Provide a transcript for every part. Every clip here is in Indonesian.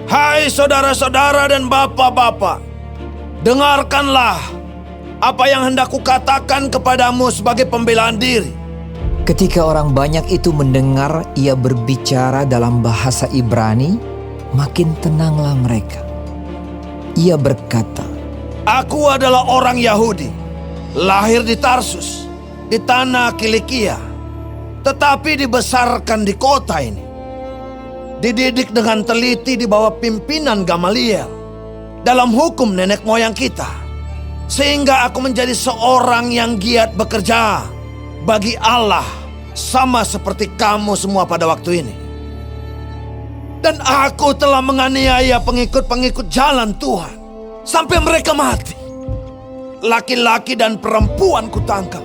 Hai saudara-saudara dan bapak-bapak, dengarkanlah apa yang hendak kukatakan kepadamu sebagai pembelaan diri. Ketika orang banyak itu mendengar ia berbicara dalam bahasa Ibrani, makin tenanglah mereka. Ia berkata, Aku adalah orang Yahudi, lahir di Tarsus, di tanah Kilikia, tetapi dibesarkan di kota ini. Dididik dengan teliti di bawah pimpinan Gamaliel dalam hukum nenek moyang kita, sehingga aku menjadi seorang yang giat bekerja bagi Allah, sama seperti kamu semua pada waktu ini. Dan aku telah menganiaya pengikut-pengikut jalan Tuhan sampai mereka mati. Laki-laki dan perempuan kutangkap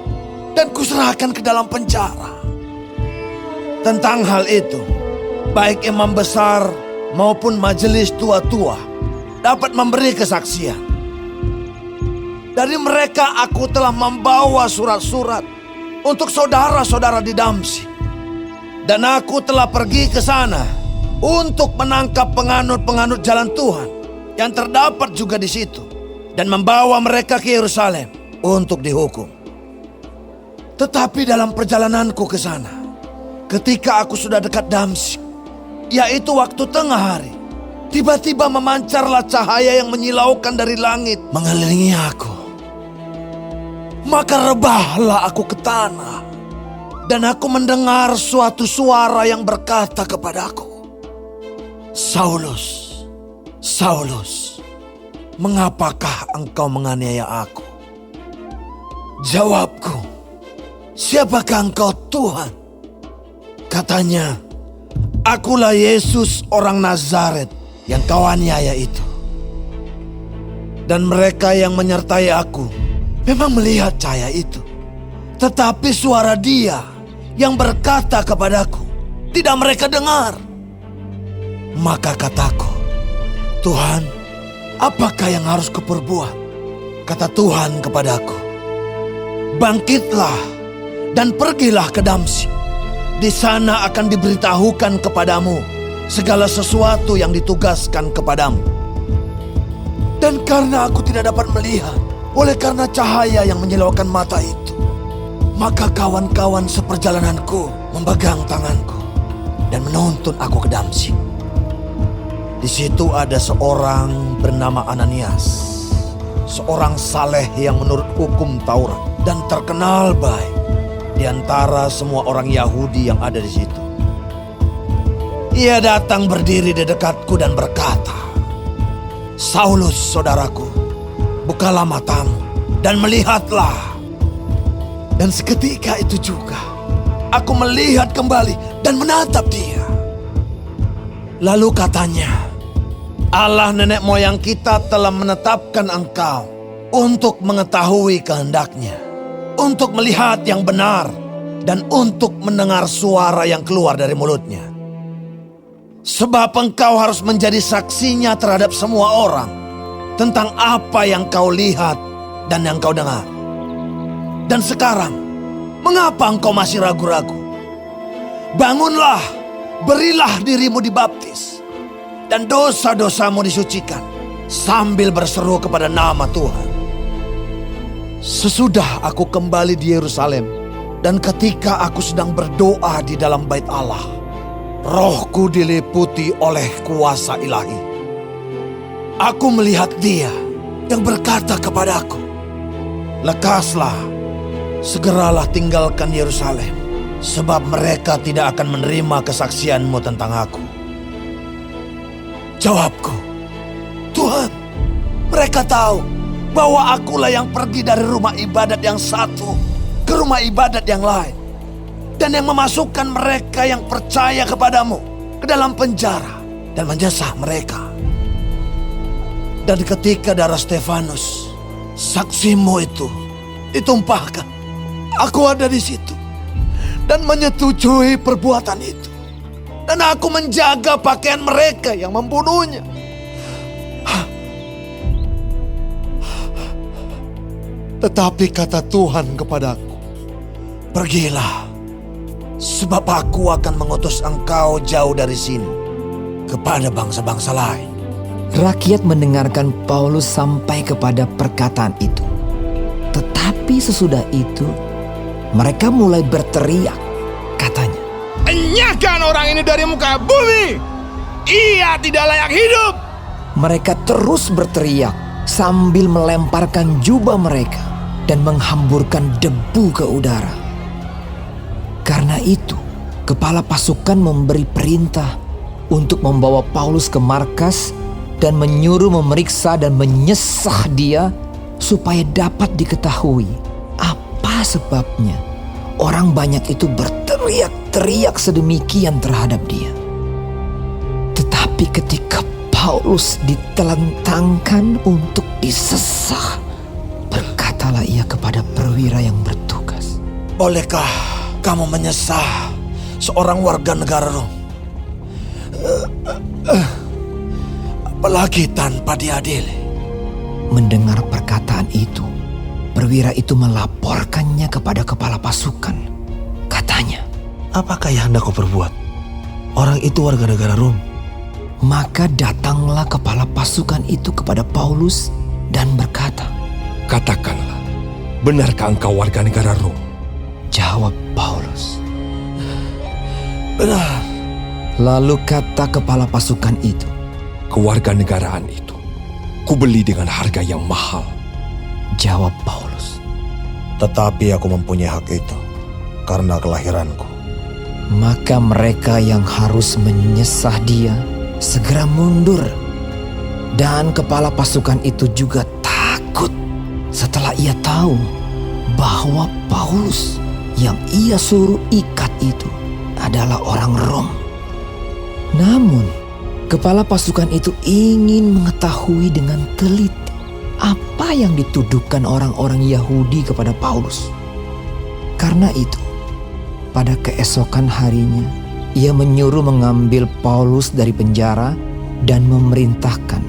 dan kuserahkan ke dalam penjara. Tentang hal itu, baik imam besar maupun majelis tua-tua dapat memberi kesaksian. Dari mereka aku telah membawa surat-surat untuk saudara-saudara di Damsyik. Dan aku telah pergi ke sana untuk menangkap penganut-penganut jalan Tuhan yang terdapat juga di situ, dan membawa mereka ke Yerusalem untuk dihukum. Tetapi dalam perjalananku ke sana, ketika aku sudah dekat Damsyik, yaitu waktu tengah hari, tiba-tiba memancarlah cahaya yang menyilaukan dari langit mengelilingi aku. Maka rebahlah aku ke tanah, dan aku mendengar suatu suara yang berkata kepadaku, Saulus, Saulus, mengapakah engkau menganiaya aku? Jawabku, siapakah engkau Tuhan? Katanya, akulah Yesus orang Nazaret yang kau aniaya itu. Dan mereka yang menyertai aku memang melihat cahaya itu. Tetapi suara dia yang berkata kepadaku tidak mereka dengar. Maka kataku, Tuhan, apakah yang harus kuperbuat? Kata Tuhan kepadaku, bangkitlah dan pergilah ke Damsyik. Di sana akan diberitahukan kepadamu segala sesuatu yang ditugaskan kepadamu. Dan karena aku tidak dapat melihat, oleh karena cahaya yang menyilaukan mata itu, maka kawan-kawan seperjalananku memegang tanganku dan menuntun aku ke Damsyik. Di situ ada seorang bernama Ananias, seorang saleh yang menurut hukum Taurat dan terkenal baik di antara semua orang Yahudi yang ada di situ. Ia datang berdiri di dekatku dan berkata, Saulus, saudaraku, bukalah matamu dan melihatlah. Dan seketika itu juga aku melihat kembali dan menatap dia. Lalu katanya, Allah nenek moyang kita telah menetapkan engkau untuk mengetahui kehendaknya, untuk melihat yang benar, dan untuk mendengar suara yang keluar dari mulutnya. Sebab engkau harus menjadi saksinya terhadap semua orang tentang apa yang kau lihat dan yang kau dengar. Dan sekarang, mengapa engkau masih ragu-ragu? Bangunlah, berilah dirimu dibaptis, dan dosa-dosamu disucikan, sambil berseru kepada nama Tuhan. Sesudah aku kembali di Yerusalem, dan ketika aku sedang berdoa di dalam bait Allah, rohku diliputi oleh kuasa ilahi. Aku melihat dia yang berkata kepadaku, lekaslah, segeralah tinggalkan Yerusalem, sebab mereka tidak akan menerima kesaksianmu tentang aku. Jawabku, Tuhan, mereka tahu bahwa akulah yang pergi dari rumah ibadat yang satu ke rumah ibadat yang lain, dan yang memasukkan mereka yang percaya kepadamu ke dalam penjara dan menyesah mereka. Dan ketika darah Stefanus, saksimu itu, ditumpahkan, aku ada di situ dan menyetujui perbuatan itu. Dan aku menjaga pakaian mereka yang membunuhnya. Tetapi kata Tuhan kepadaku, pergilah, sebab aku akan mengutus engkau jauh dari sini kepada bangsa-bangsa lain. Rakyat mendengarkan Paulus sampai kepada perkataan itu. Tetapi sesudah itu, mereka mulai berteriak, katanya, "Enyahkan orang ini dari muka bumi! Ia tidak layak hidup!" Mereka terus berteriak sambil melemparkan jubah mereka dan menghamburkan debu ke udara. Karena itu, kepala pasukan memberi perintah untuk membawa Paulus ke markas dan menyuruh memeriksa dan menyesah dia supaya dapat diketahui apa sebabnya orang banyak itu berteriak-teriak sedemikian terhadap dia. Tetapi ketika Paulus ditelentangkan untuk disesah, berkatalah ia kepada perwira yang bertugas, "Bolehkah kamu menyesah seorang warga negara Rom? Apalagi tanpa diadili." Mendengar perkataan itu, perwira itu melaporkannya kepada kepala pasukan. Katanya, "Apakah yang hendak kau perbuat? Orang itu warga negara Rom." maka datanglah kepala pasukan itu kepada Paulus dan berkata, "Katakanlah, benarkah engkau warga negara Rom?" Jawab Paulus, "Benar." Lalu kata kepala pasukan itu, "Kewarganegaraan itu kubeli dengan harga yang mahal." Jawab Paulus, "Tetapi aku mempunyai hak itu karena kelahiranku." Maka mereka yang harus menyesah dia segera mundur. Dan kepala pasukan itu juga takut setelah ia tahu bahwa Paulus yang ia suruh ikat itu adalah orang Rom. Namun, kepala pasukan itu ingin mengetahui dengan teliti apa yang dituduhkan orang-orang Yahudi kepada Paulus. Karena itu, pada keesokan harinya, ia menyuruh mengambil Paulus dari penjara dan memerintahkan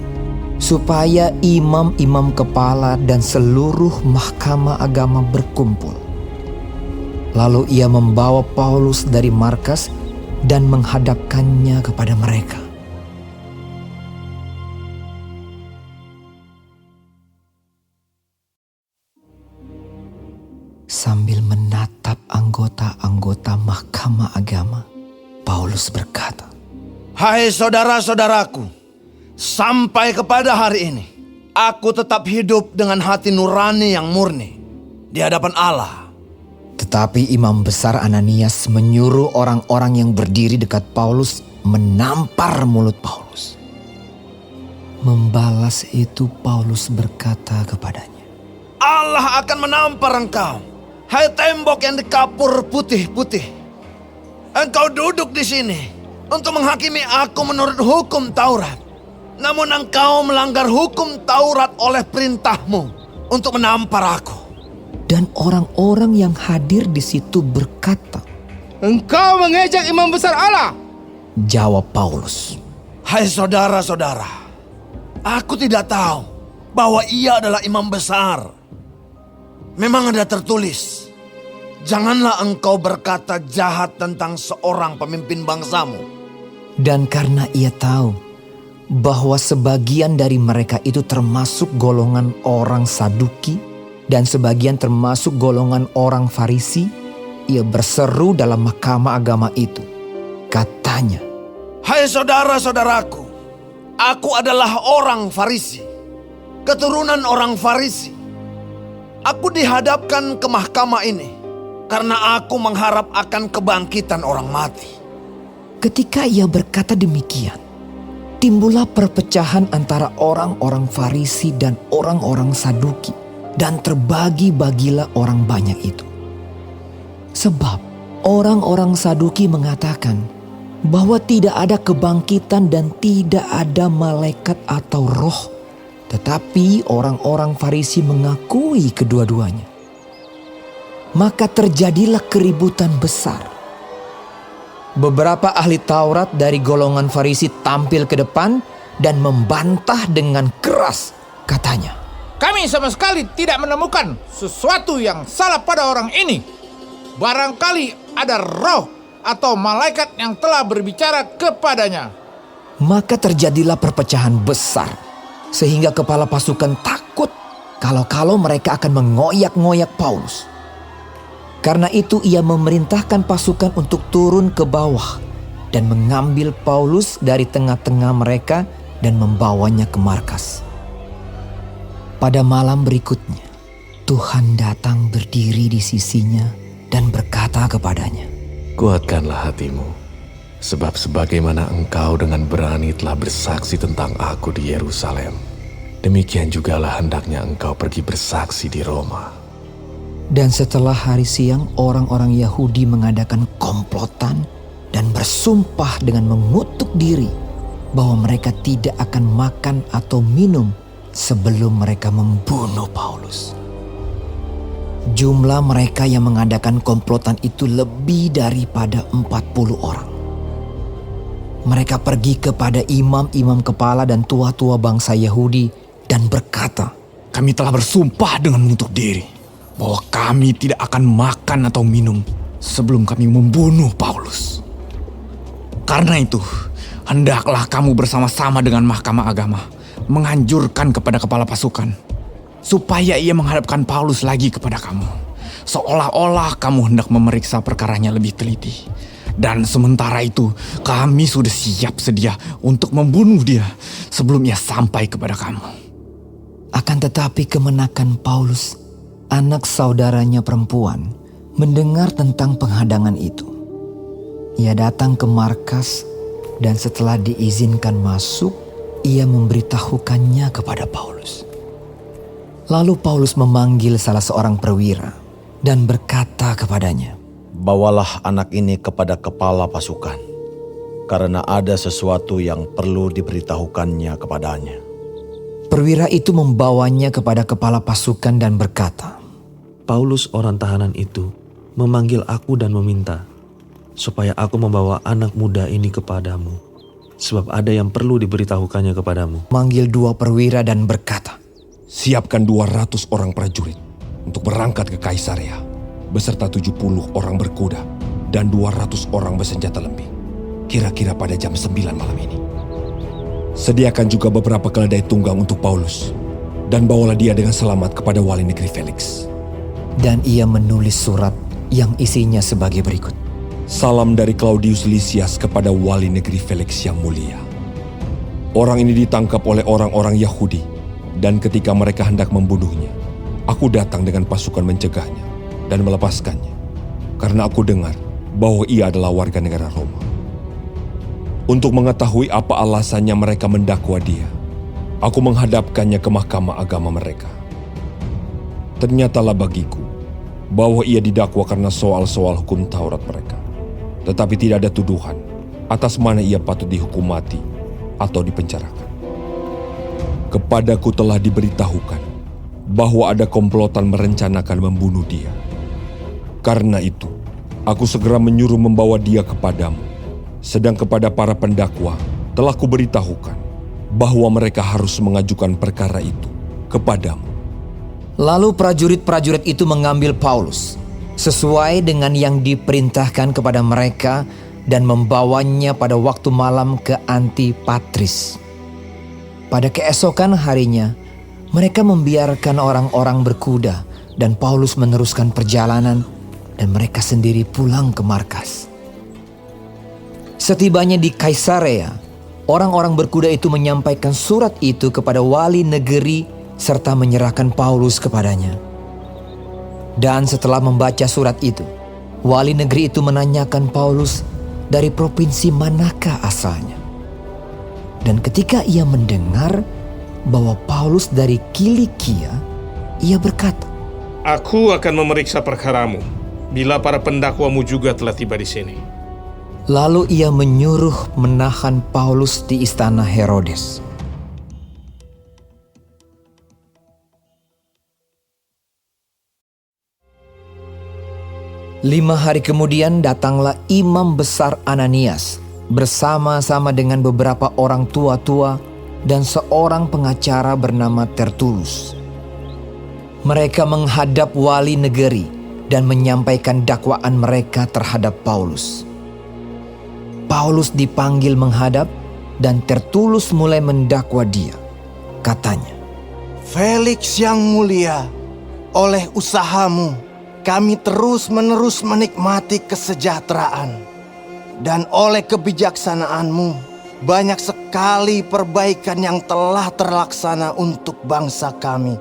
supaya imam-imam kepala dan seluruh mahkamah agama berkumpul. Lalu ia membawa Paulus dari markas dan menghadapkannya kepada mereka. Sambil menatap anggota-anggota mahkamah agama, Paulus berkata, "Hai saudara-saudaraku, sampai kepada hari ini, aku tetap hidup dengan hati nurani yang murni di hadapan Allah." Tetapi imam besar Ananias menyuruh orang-orang yang berdiri dekat Paulus menampar mulut Paulus. Membalas itu Paulus berkata kepadanya, "Allah akan menampar engkau, hai tembok yang dikapur putih-putih. Engkau duduk di sini untuk menghakimi aku menurut hukum Taurat. Namun engkau melanggar hukum Taurat oleh perintahmu untuk menampar aku." Dan orang-orang yang hadir di situ berkata, "Engkau mengejek imam besar Allah." Jawab Paulus, "Hai saudara-saudara, aku tidak tahu bahwa ia adalah imam besar. Memang ada tertulis, janganlah engkau berkata jahat tentang seorang pemimpin bangsamu." Dan karena ia tahu bahwa sebagian dari mereka itu termasuk golongan orang Saduki dan sebagian termasuk golongan orang Farisi, ia berseru dalam mahkamah agama itu. Katanya, "Hai saudara-saudaraku, aku adalah orang Farisi, keturunan orang Farisi. Aku dihadapkan ke mahkamah ini karena aku mengharap akan kebangkitan orang mati." ketika ia berkata demikian, timbullah perpecahan antara orang-orang Farisi dan orang-orang Saduki, dan terbagi-bagilah orang banyak itu. Sebab orang-orang Saduki mengatakan bahwa tidak ada kebangkitan dan tidak ada malaikat atau roh, tetapi orang-orang Farisi mengakui kedua-duanya. Maka terjadilah keributan besar. Beberapa ahli Taurat dari golongan Farisi tampil ke depan dan membantah dengan keras. Katanya, "Kami sama sekali tidak menemukan sesuatu yang salah pada orang ini. Barangkali ada roh atau malaikat yang telah berbicara kepadanya." Maka terjadilah perpecahan besar, sehingga kepala pasukan takut kalau mereka akan mengoyak-ngoyak Paulus. Karena itu ia memerintahkan pasukan untuk turun ke bawah dan mengambil Paulus dari tengah-tengah mereka dan membawanya ke markas. Pada malam berikutnya, Tuhan datang berdiri di sisinya dan berkata kepadanya, Kuatkanlah hatimu, sebab sebagaimana engkau dengan berani telah bersaksi tentang aku di Yerusalem, demikian jugalah hendaknya engkau pergi bersaksi di Roma. Dan setelah hari siang, orang-orang Yahudi mengadakan komplotan dan bersumpah dengan mengutuk diri bahwa mereka tidak akan makan atau minum sebelum mereka membunuh Paulus. Jumlah mereka yang mengadakan komplotan itu lebih daripada 40 orang. Mereka pergi kepada imam-imam kepala dan tua-tua bangsa Yahudi dan berkata, Kami telah bersumpah dengan menutup diri bahwa kami tidak akan makan atau minum sebelum kami membunuh Paulus. Karena itu, hendaklah kamu bersama-sama dengan Mahkamah Agama menganjurkan kepada kepala pasukan supaya ia menghadapkan Paulus lagi kepada kamu, seolah-olah kamu hendak memeriksa perkaranya lebih teliti. Dan sementara itu, kami sudah siap sedia untuk membunuh dia sebelum ia sampai kepada kamu. Akan tetapi kemenakan Paulus, anak saudaranya perempuan, mendengar tentang penghadangan itu. Ia datang ke markas dan setelah diizinkan masuk, ia memberitahukannya kepada Paulus. Lalu Paulus memanggil salah seorang perwira dan berkata kepadanya, Bawalah anak ini kepada kepala pasukan, karena ada sesuatu yang perlu diberitahukannya kepadanya. Perwira itu membawanya kepada kepala pasukan dan berkata, Paulus orang tahanan itu memanggil aku dan meminta supaya aku membawa anak muda ini kepadamu, sebab ada yang perlu diberitahukannya kepadamu. Manggil 2 perwira dan berkata, Siapkan 200 orang prajurit untuk berangkat ke Kaisarea beserta 70 orang berkuda dan 200 orang bersenjata lembing, kira-kira pada jam 9 malam ini. Sediakan juga beberapa keledai tunggang untuk Paulus dan bawalah dia dengan selamat kepada wali negeri Felix. Dan ia menulis surat yang isinya sebagai berikut. Salam dari Claudius Lysias kepada wali negeri Felix yang mulia. Orang ini ditangkap oleh orang-orang Yahudi, dan ketika mereka hendak membunuhnya, aku datang dengan pasukan mencegahnya dan melepaskannya, karena aku dengar bahwa ia adalah warga negara Roma. Untuk mengetahui apa alasannya mereka mendakwa dia, aku menghadapkannya ke Mahkamah Agama mereka. Ternyatalah bagiku bahwa ia didakwa karena soal-soal hukum Taurat mereka, tetapi tidak ada tuduhan atas mana ia patut dihukum mati atau dipenjarakan. Kepadaku telah diberitahukan bahwa ada komplotan merencanakan membunuh dia. Karena itu, aku segera menyuruh membawa dia kepadamu, sedang kepada para pendakwa telah kuberitahukan bahwa mereka harus mengajukan perkara itu kepadamu. Lalu prajurit-prajurit itu mengambil Paulus sesuai dengan yang diperintahkan kepada mereka dan membawanya pada waktu malam ke Antipatris. Pada keesokan harinya, mereka membiarkan orang-orang berkuda dan Paulus meneruskan perjalanan dan mereka sendiri pulang ke markas. Setibanya di Kaisarea, orang-orang berkuda itu menyampaikan surat itu kepada wali negeri serta menyerahkan Paulus kepadanya. Dan setelah membaca surat itu, wali negeri itu menanyakan Paulus dari provinsi manakah asalnya. Dan ketika ia mendengar bahwa Paulus dari Kilikia, ia berkata, Aku akan memeriksa perkaramu bila para pendakwamu juga telah tiba di sini. Lalu ia menyuruh menahan Paulus di istana Herodes. Lima hari kemudian datanglah imam besar Ananias bersama-sama dengan beberapa orang tua-tua dan seorang pengacara bernama Tertulus. Mereka menghadap wali negeri dan menyampaikan dakwaan mereka terhadap Paulus. Paulus dipanggil menghadap dan Tertulus mulai mendakwa dia. Katanya, Felix yang mulia, oleh usahamu kami terus-menerus menikmati kesejahteraan, dan oleh kebijaksanaanmu banyak sekali perbaikan yang telah terlaksana untuk bangsa kami.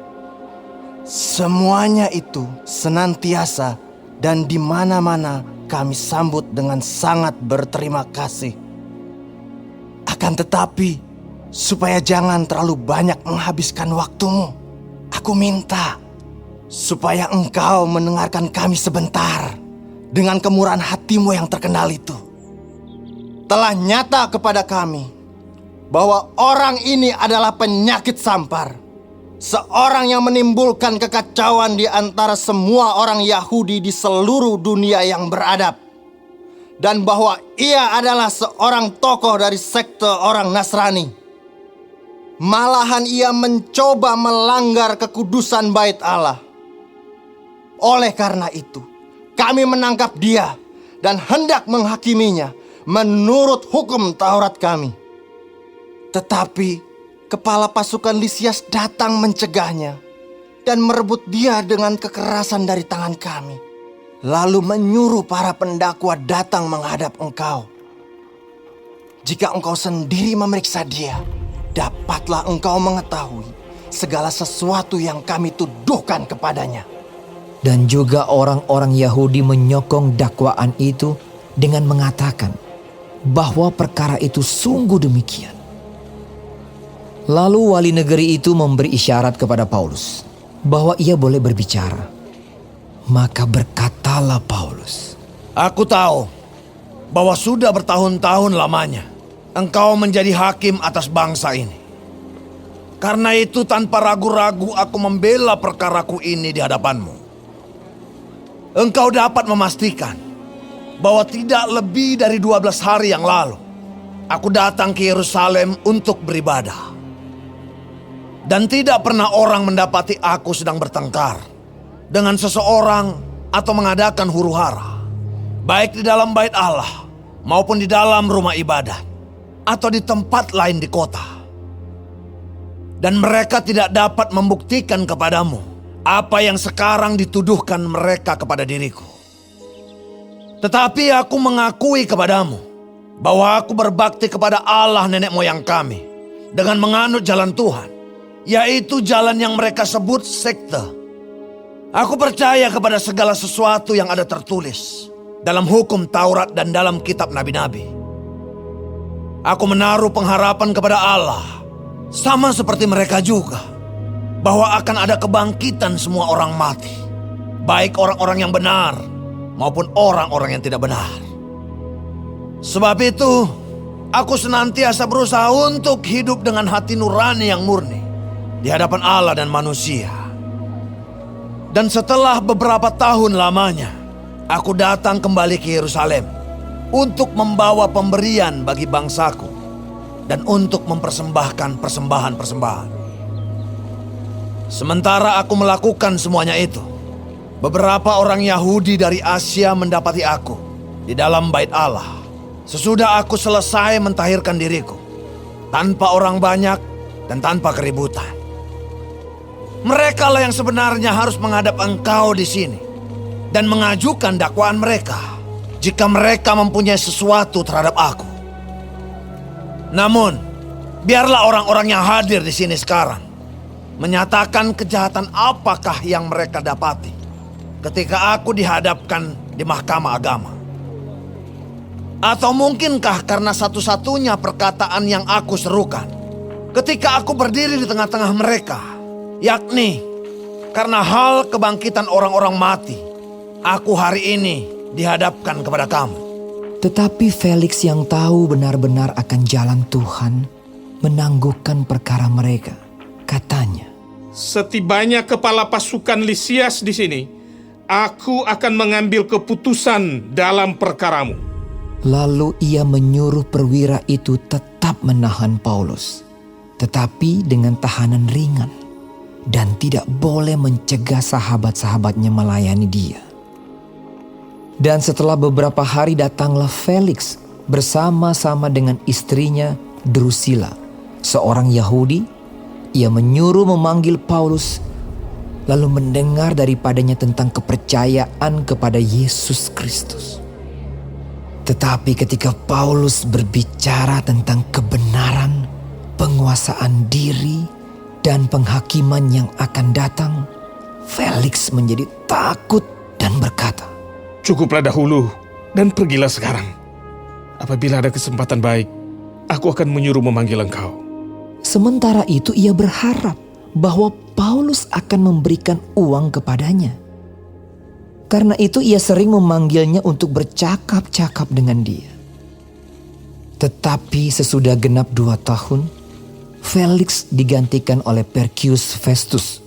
Semuanya itu senantiasa dan di mana-mana kami sambut dengan sangat berterima kasih. Akan tetapi, supaya jangan terlalu banyak menghabiskan waktumu, aku minta supaya engkau mendengarkan kami sebentar dengan kemurahan hatimu yang terkenal itu. Telah nyata kepada kami bahwa orang ini adalah penyakit sampar, seorang yang menimbulkan kekacauan di antara semua orang Yahudi di seluruh dunia yang beradab, dan bahwa ia adalah seorang tokoh dari sekte orang Nasrani. Malahan ia mencoba melanggar kekudusan bait Allah. Oleh karena itu, kami menangkap dia dan hendak menghakiminya menurut hukum Taurat kami. Tetapi kepala pasukan Lisias datang mencegahnya dan merebut dia dengan kekerasan dari tangan kami, lalu menyuruh para pendakwa datang menghadap engkau. Jika engkau sendiri memeriksa dia, dapatlah engkau mengetahui segala sesuatu yang kami tuduhkan kepadanya. dan juga orang-orang Yahudi menyokong dakwaan itu dengan mengatakan bahwa perkara itu sungguh demikian. Lalu wali negeri itu memberi isyarat kepada Paulus bahwa ia boleh berbicara. Maka berkatalah Paulus, Aku tahu bahwa sudah bertahun-tahun lamanya engkau menjadi hakim atas bangsa ini. Karena itu tanpa ragu-ragu aku membela perkaraku ini di hadapanmu. Engkau dapat memastikan bahwa tidak lebih dari 12 hari yang lalu aku datang ke Yerusalem untuk beribadah. Dan tidak pernah orang mendapati aku sedang bertengkar dengan seseorang atau mengadakan huru-hara, baik di dalam bait Allah maupun di dalam rumah ibadat atau di tempat lain di kota. Dan mereka tidak dapat membuktikan kepadamu apa yang sekarang dituduhkan mereka kepada diriku. Tetapi aku mengakui kepadamu bahwa aku berbakti kepada Allah nenek moyang kami dengan menganut jalan Tuhan, yaitu jalan yang mereka sebut sekte. Aku percaya kepada segala sesuatu yang ada tertulis dalam hukum Taurat dan dalam kitab nabi-nabi. Aku menaruh pengharapan kepada Allah, sama seperti mereka juga, bahwa akan ada kebangkitan semua orang mati, baik orang-orang yang benar maupun orang-orang yang tidak benar. Sebab itu, aku senantiasa berusaha untuk hidup dengan hati nurani yang murni di hadapan Allah dan manusia. Dan setelah beberapa tahun lamanya, aku datang kembali ke Yerusalem untuk membawa pemberian bagi bangsaku dan untuk mempersembahkan persembahan-persembahan. Sementara aku melakukan semuanya itu, beberapa orang Yahudi dari Asia mendapati aku di dalam bait Allah sesudah aku selesai mentahirkan diriku, tanpa orang banyak dan tanpa keributan. Mereka lah yang sebenarnya harus menghadap engkau di sini dan mengajukan dakwaan mereka jika mereka mempunyai sesuatu terhadap aku. Namun, biarlah orang-orang yang hadir di sini sekarang menyatakan kejahatan apakah yang mereka dapati ketika aku dihadapkan di mahkamah agama. Atau mungkinkah karena satu-satunya perkataan yang aku serukan ketika aku berdiri di tengah-tengah mereka, yakni karena hal kebangkitan orang-orang mati, aku hari ini dihadapkan kepada kamu. tetapi Felix yang tahu benar-benar akan jalan Tuhan menangguhkan perkara mereka. Katanya, Setibanya kepala pasukan Lisias di sini, aku akan mengambil keputusan dalam perkaramu. lalu ia menyuruh perwira itu tetap menahan Paulus, tetapi dengan tahanan ringan, dan tidak boleh mencegah sahabat-sahabatnya melayani dia. Dan setelah beberapa hari datanglah Felix bersama-sama dengan istrinya Drusila, seorang Yahudi, ia menyuruh memanggil Paulus, lalu mendengar daripadanya tentang kepercayaan kepada Yesus Kristus. Tetapi ketika Paulus berbicara tentang kebenaran, penguasaan diri, dan penghakiman yang akan datang, Felix menjadi takut dan berkata, Cukuplah dahulu dan pergilah sekarang. Apabila ada kesempatan baik, aku akan menyuruh memanggil engkau. Sementara itu ia berharap bahwa Paulus akan memberikan uang kepadanya. Karena itu ia sering memanggilnya untuk bercakap-cakap dengan dia. Tetapi sesudah genap 2 tahun, Felix digantikan oleh Porcius Festus.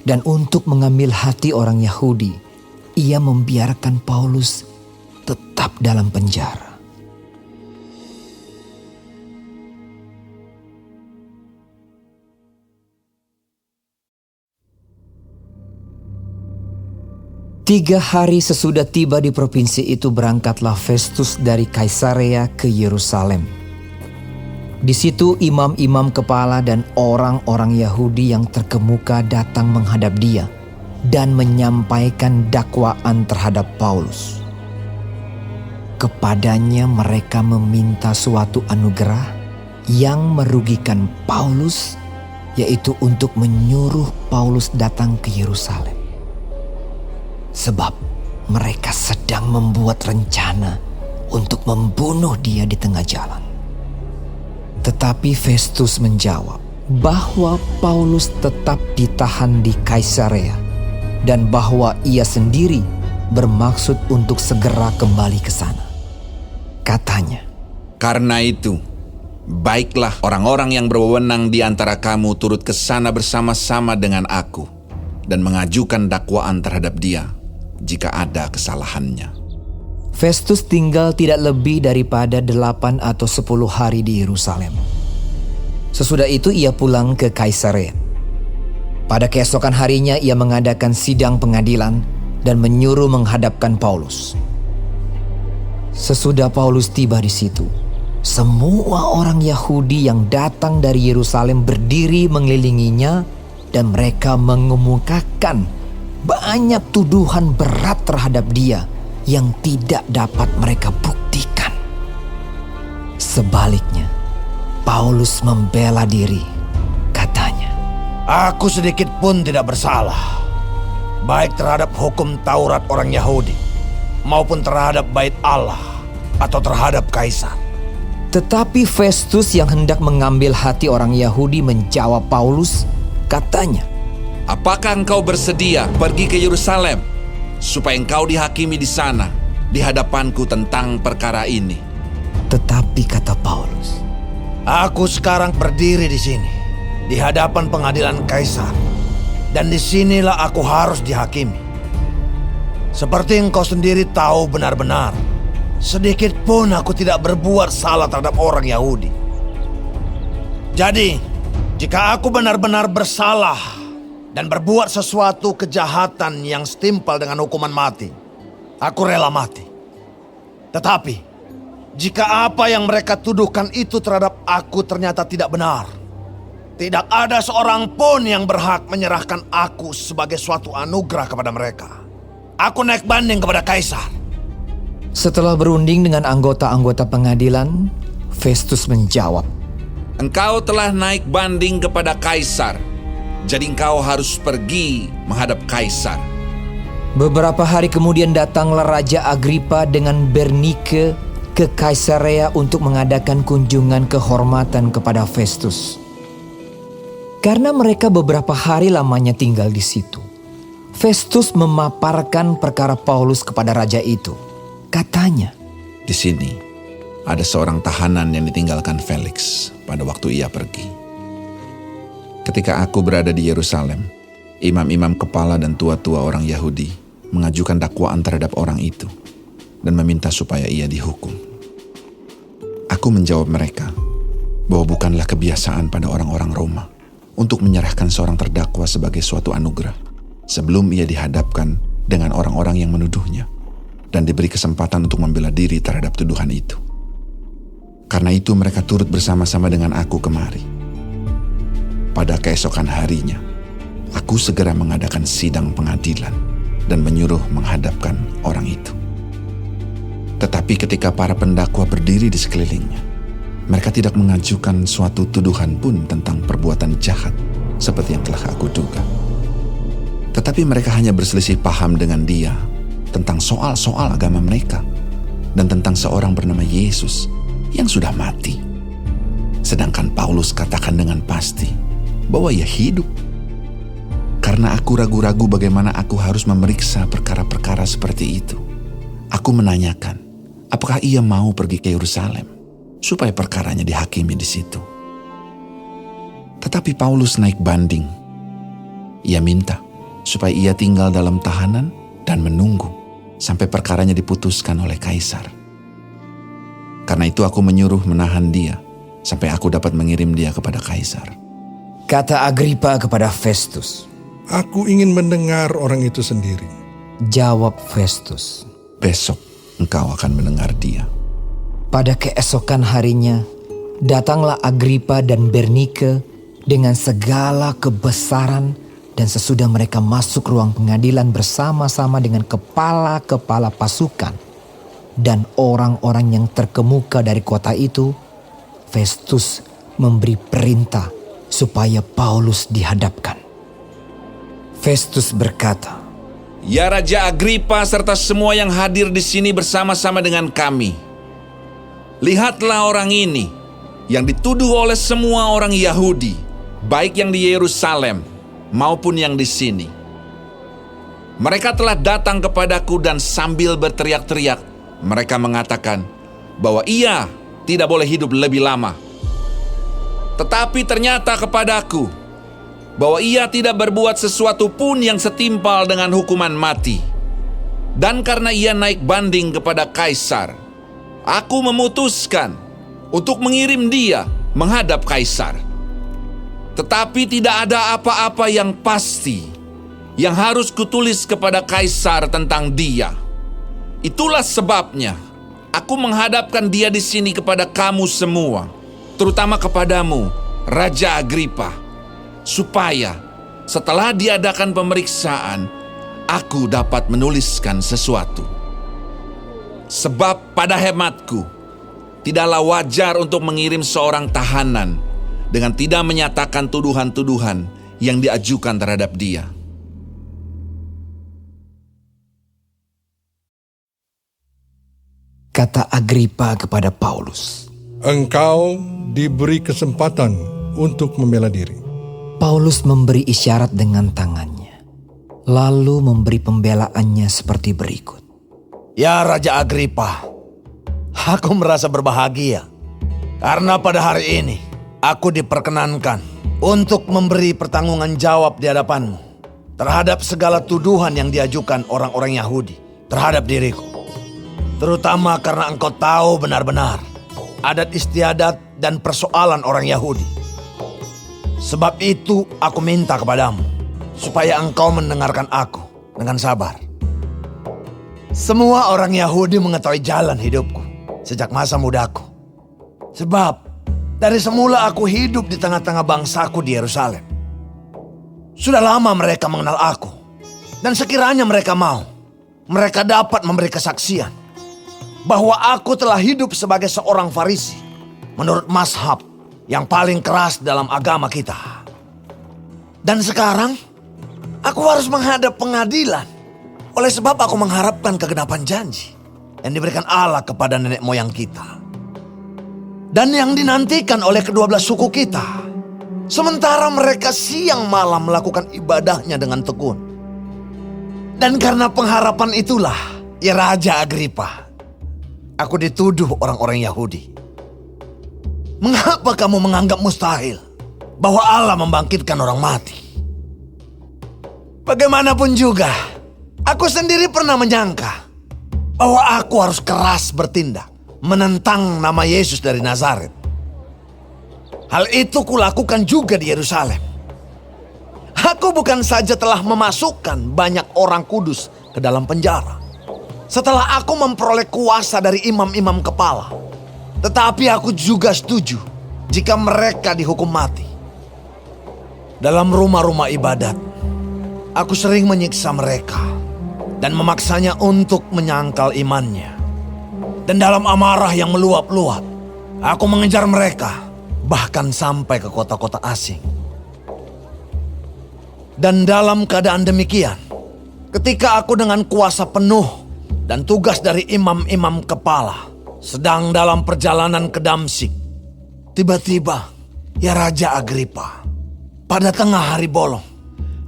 Dan untuk mengambil hati orang Yahudi, ia membiarkan Paulus tetap dalam penjara. Tiga hari sesudah tiba di provinsi itu, berangkatlah Festus dari Kaisarea ke Yerusalem. Di situ imam-imam kepala dan orang-orang Yahudi yang terkemuka datang menghadap dia dan menyampaikan dakwaan terhadap Paulus. Kepadanya mereka meminta suatu anugerah yang merugikan Paulus, yaitu untuk menyuruh Paulus datang ke Yerusalem. Sebab mereka sedang membuat rencana untuk membunuh dia di tengah jalan. Tetapi Festus menjawab bahwa Paulus tetap ditahan di Kaisarea dan bahwa ia sendiri bermaksud untuk segera kembali ke sana. Katanya, Karena itu, baiklah orang-orang yang berwenang di antara kamu turut ke sana bersama-sama dengan aku dan mengajukan dakwaan terhadap dia jika ada kesalahannya. Festus tinggal tidak lebih daripada 8 atau 10 hari di Yerusalem. Sesudah itu ia pulang ke Kaisarea. Pada keesokan harinya ia mengadakan sidang pengadilan dan menyuruh menghadapkan Paulus. Sesudah Paulus tiba di situ, semua orang Yahudi yang datang dari Yerusalem berdiri mengelilinginya dan mereka mengemukakan banyak tuduhan berat terhadap dia yang tidak dapat mereka buktikan. Sebaliknya, Paulus membela diri. Katanya, Aku sedikit pun tidak bersalah, baik terhadap hukum Taurat orang Yahudi, maupun terhadap bait Allah atau terhadap Kaisar. tetapi Festus yang hendak mengambil hati orang Yahudi menjawab Paulus, katanya, Apakah engkau bersedia pergi ke Yerusalem supaya engkau dihakimi di sana di hadapanku tentang perkara ini? Tetapi kata Paulus, Aku sekarang berdiri di sini, di hadapan pengadilan Kaisar, dan disinilah aku harus dihakimi. Seperti engkau sendiri tahu benar-benar, sedikit pun aku tidak berbuat salah terhadap orang Yahudi. Jadi, jika aku benar-benar bersalah dan berbuat sesuatu kejahatan yang setimpal dengan hukuman mati, aku rela mati. Tetapi, jika apa yang mereka tuduhkan itu terhadap aku ternyata tidak benar, tidak ada seorang pun yang berhak menyerahkan aku sebagai suatu anugerah kepada mereka. Aku naik banding kepada Kaisar. setelah berunding dengan anggota-anggota pengadilan, Festus menjawab, Engkau telah naik banding kepada Kaisar, jadi engkau harus pergi menghadap Kaisar. Beberapa hari kemudian datanglah Raja Agripa dengan Bernike ke Kaisarea untuk mengadakan kunjungan kehormatan kepada Festus. Karena mereka beberapa hari lamanya tinggal di situ, Festus memaparkan perkara Paulus kepada raja itu. Katanya, Di sini ada seorang tahanan yang ditinggalkan Felix pada waktu ia pergi. Ketika aku berada di Yerusalem, imam-imam kepala dan tua-tua orang Yahudi mengajukan dakwaan terhadap orang itu dan meminta supaya ia dihukum. Aku menjawab mereka bahwa bukanlah kebiasaan pada orang-orang Roma untuk menyerahkan seorang terdakwa sebagai suatu anugerah sebelum ia dihadapkan dengan orang-orang yang menuduhnya dan diberi kesempatan untuk membela diri terhadap tuduhan itu. Karena itu mereka turut bersama-sama dengan aku kemari. Pada keesokan harinya, aku segera mengadakan sidang pengadilan dan menyuruh menghadapkan orang itu. Tetapi ketika para pendakwa berdiri di sekelilingnya, mereka tidak mengajukan suatu tuduhan pun tentang perbuatan jahat seperti yang telah aku duga. Tetapi mereka hanya berselisih paham dengan dia tentang soal-soal agama mereka dan tentang seorang bernama Yesus yang sudah mati. Sedangkan Paulus katakan dengan pasti bahwa ia hidup. Karena aku ragu-ragu bagaimana aku harus memeriksa perkara-perkara seperti itu, aku menanyakan apakah ia mau pergi ke Yerusalem supaya perkaranya dihakimi di situ. Tetapi Paulus naik banding. Ia minta supaya ia tinggal dalam tahanan dan menunggu sampai perkaranya diputuskan oleh kaisar. Karena itu aku menyuruh menahan dia sampai aku dapat mengirim dia kepada kaisar. Kata Agripa kepada Festus. Aku ingin mendengar orang itu sendiri. Jawab Festus. Besok engkau akan mendengar dia. Pada keesokan harinya, datanglah Agripa dan Bernike dengan segala kebesaran, dan sesudah mereka masuk ruang pengadilan bersama-sama dengan kepala-kepala pasukan dan orang-orang yang terkemuka dari kota itu, Festus memberi perintah supaya Paulus dihadapkan. Festus berkata, Ya Raja Agripa serta semua yang hadir di sini bersama-sama dengan kami. Lihatlah orang ini yang dituduh oleh semua orang Yahudi, baik yang di Yerusalem maupun yang di sini. Mereka telah datang kepadaku dan sambil berteriak-teriak, mereka mengatakan bahwa ia tidak boleh hidup lebih lama. Tetapi ternyata kepadaku bahwa ia tidak berbuat sesuatu pun yang setimpal dengan hukuman mati. Dan karena ia naik banding kepada kaisar, aku memutuskan untuk mengirim dia menghadap kaisar. Tetapi tidak ada apa-apa yang pasti yang harus kutulis kepada kaisar tentang dia. Itulah sebabnya aku menghadapkan dia di sini kepada kamu semua, terutama kepadamu, Raja Agripa, supaya setelah diadakan pemeriksaan, aku dapat menuliskan sesuatu. Sebab pada hematku, tidaklah wajar untuk mengirim seorang tahanan dengan tidak menyatakan tuduhan-tuduhan yang diajukan terhadap dia. kata Agripa kepada Paulus. Engkau diberi kesempatan untuk membela diri. Paulus memberi isyarat dengan tangannya, lalu memberi pembelaannya seperti berikut. Ya Raja Agripa, aku merasa berbahagia karena pada hari ini aku diperkenankan untuk memberi pertanggungan jawab di hadapanmu terhadap segala tuduhan yang diajukan orang-orang Yahudi terhadap diriku. Terutama karena engkau tahu benar-benar adat istiadat dan persoalan orang Yahudi. Sebab itu aku minta kepadamu supaya engkau mendengarkan aku dengan sabar. Semua orang Yahudi mengetahui jalan hidupku sejak masa mudaku. Sebab dari semula aku hidup di tengah-tengah bangsaku di Yerusalem. Sudah lama mereka mengenal aku. Dan sekiranya mereka mau, mereka dapat memberi kesaksian bahwa aku telah hidup sebagai seorang Farisi menurut mazhab yang paling keras dalam agama kita. Dan sekarang aku harus menghadap pengadilan oleh sebab aku mengharapkan kegenapan janji yang diberikan Allah kepada nenek moyang kita dan yang dinantikan oleh kedua belas suku kita. Sementara mereka siang malam melakukan ibadahnya dengan tekun. Dan karena pengharapan itulah, ya Raja Agripa, aku dituduh orang-orang Yahudi. Mengapa kamu menganggap mustahil bahwa Allah membangkitkan orang mati? Bagaimanapun juga, aku sendiri pernah menyangka bahwa aku harus keras bertindak menentang nama Yesus dari Nazaret. Hal itu kulakukan juga di Yerusalem. Aku bukan saja telah memasukkan banyak orang kudus ke dalam penjara setelah aku memperoleh kuasa dari imam-imam kepala, Tetapi aku juga setuju jika mereka dihukum mati. Dalam rumah-rumah ibadat, aku sering menyiksa mereka dan memaksanya untuk menyangkal imannya. Dan dalam amarah yang meluap-luap, aku mengejar mereka, bahkan sampai ke kota-kota asing. Dan dalam keadaan demikian, ketika aku dengan kuasa penuh dan tugas dari imam-imam kepala sedang dalam perjalanan ke Damsyik, tiba-tiba, ya Raja Agripa, pada tengah hari bolong,